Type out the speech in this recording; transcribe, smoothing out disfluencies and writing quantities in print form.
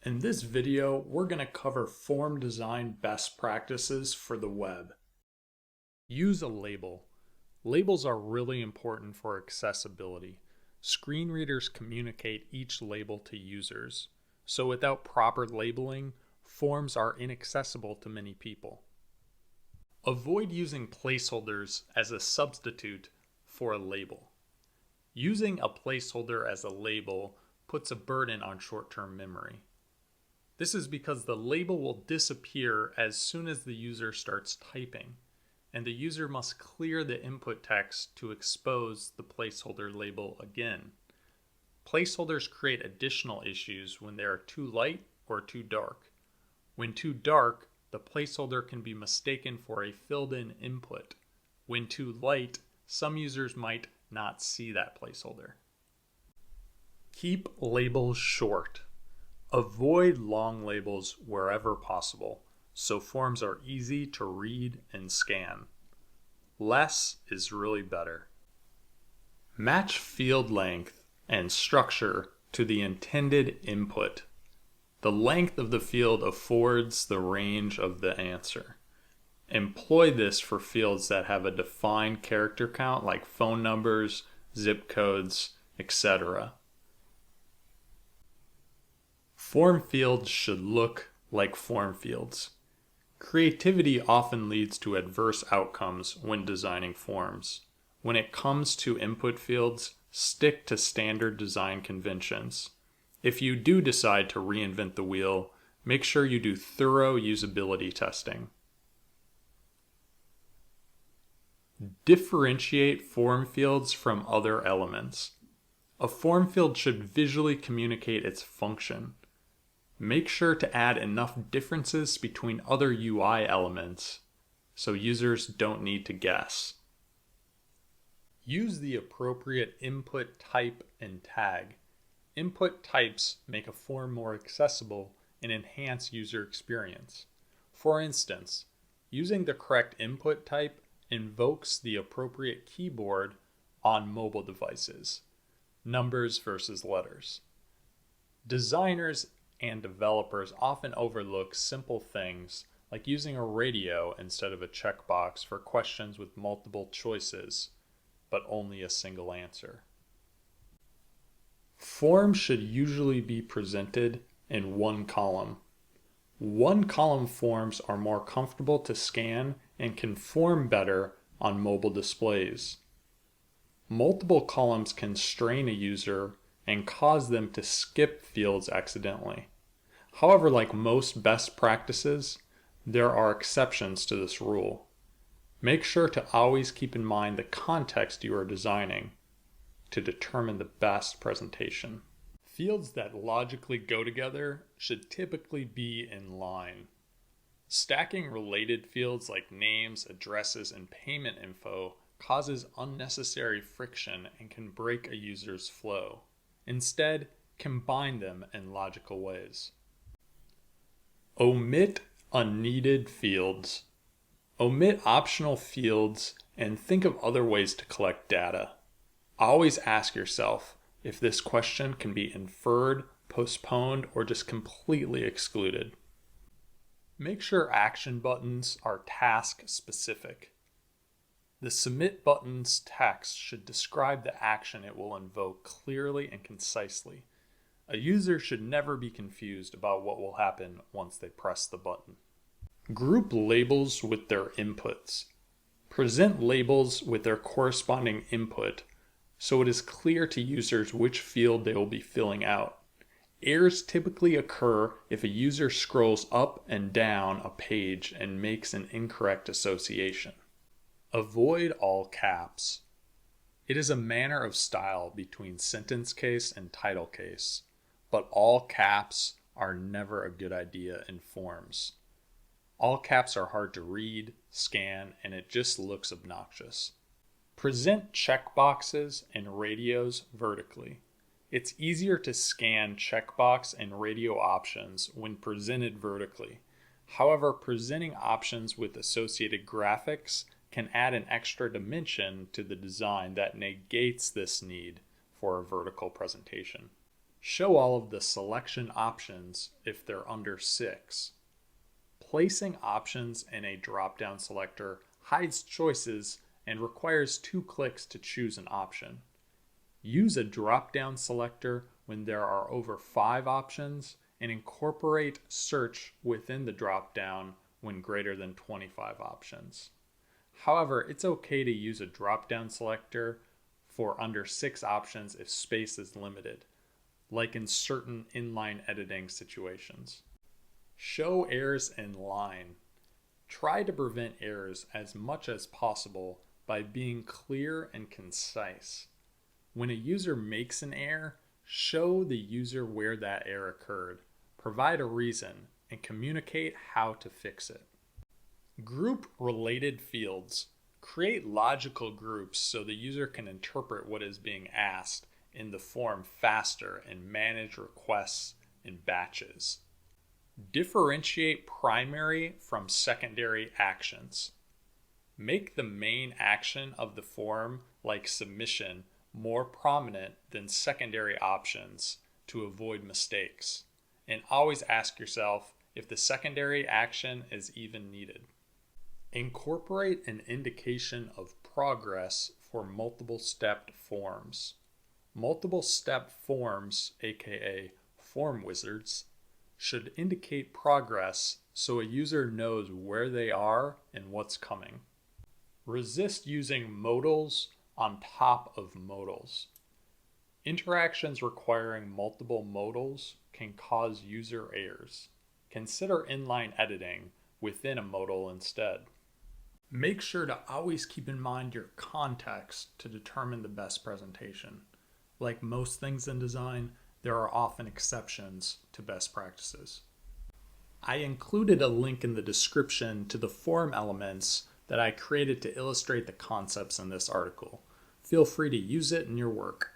In this video, we're going to cover form design best practices for the web. Use a label. Labels are really important for accessibility. Screen readers communicate each label to users, so without proper labeling, forms are inaccessible to many people. Avoid using placeholders as a substitute for a label. Using a placeholder as a label puts a burden on short-term memory. This is because the label will disappear as soon as the user starts typing, and the user must clear the input text to expose the placeholder label again. Placeholders create additional issues when they are too light or too dark. When too dark, the placeholder can be mistaken for a filled-in input. When too light, some users might not see that placeholder. Keep labels short. Avoid long labels wherever possible, so forms are easy to read and scan. Less is really better. Match field length and structure to the intended input. The length of the field affords the range of the answer. Employ this for fields that have a defined character count like phone numbers, zip codes, etc. Form fields should look like form fields. Creativity often leads to adverse outcomes when designing forms. When it comes to input fields, stick to standard design conventions. If you do decide to reinvent the wheel, make sure you do thorough usability testing. Differentiate form fields from other elements. A form field should visually communicate its function. Make sure to add enough differences between other UI elements so users don't need to guess. Use the appropriate input type and tag. Input types make a form more accessible and enhance user experience. For instance, using the correct input type invokes the appropriate keyboard on mobile devices. Numbers versus letters. Designers and developers often overlook simple things like using a radio instead of a checkbox for questions with multiple choices, but only a single answer. Forms should usually be presented in one column. One column forms are more comfortable to scan and can form better on mobile displays. Multiple columns can strain a user and cause them to skip fields accidentally. However, like most best practices, there are exceptions to this rule. Make sure to always keep in mind the context you are designing to determine the best presentation. Fields that logically go together should typically be in line. Stacking related fields like names, addresses, and payment info causes unnecessary friction and can break a user's flow. Instead, combine them in logical ways. Omit unneeded fields. Omit optional fields and think of other ways to collect data. Always ask yourself if this question can be inferred, postponed, or just completely excluded. Make sure action buttons are task specific. The submit button's text should describe the action it will invoke clearly and concisely. A user should never be confused about what will happen once they press the button. Group labels with their inputs. Present labels with their corresponding input so it is clear to users which field they will be filling out. Errors typically occur if a user scrolls up and down a page and makes an incorrect association. Avoid all caps. It is a manner of style between sentence case and title case, but all caps are never a good idea in forms. All caps are hard to read, scan, and it just looks obnoxious. Present checkboxes and radios vertically. It's easier to scan checkbox and radio options when presented vertically. However, presenting options with associated graphics can add an extra dimension to the design that negates this need for a vertical presentation. Show all of the selection options if they're under 6. Placing options in a drop-down selector hides choices and requires 2 clicks to choose an option. Use a drop-down selector when there are over 5 options and incorporate search within the drop-down when greater than 25 options. However, it's okay to use a drop-down selector for under 6 options if space is limited, like in certain inline editing situations. Show errors in line. Try to prevent errors as much as possible by being clear and concise. When a user makes an error, show the user where that error occurred, provide a reason, and communicate how to fix it. Group related fields. Create logical groups so the user can interpret what is being asked in the form faster and manage requests in batches. Differentiate primary from secondary actions. Make the main action of the form, like submission, more prominent than secondary options to avoid mistakes. And always ask yourself if the secondary action is even needed. Incorporate an indication of progress for multiple stepped forms. Multiple step forms, aka form wizards, should indicate progress so a user knows where they are and what's coming. Resist using modals on top of modals. Interactions requiring multiple modals can cause user errors. Consider inline editing within a modal instead. Make sure to always keep in mind your context to determine the best presentation. Like most things in design, there are often exceptions to best practices. I included a link in the description to the form elements that I created to illustrate the concepts in this article. Feel free to use it in your work.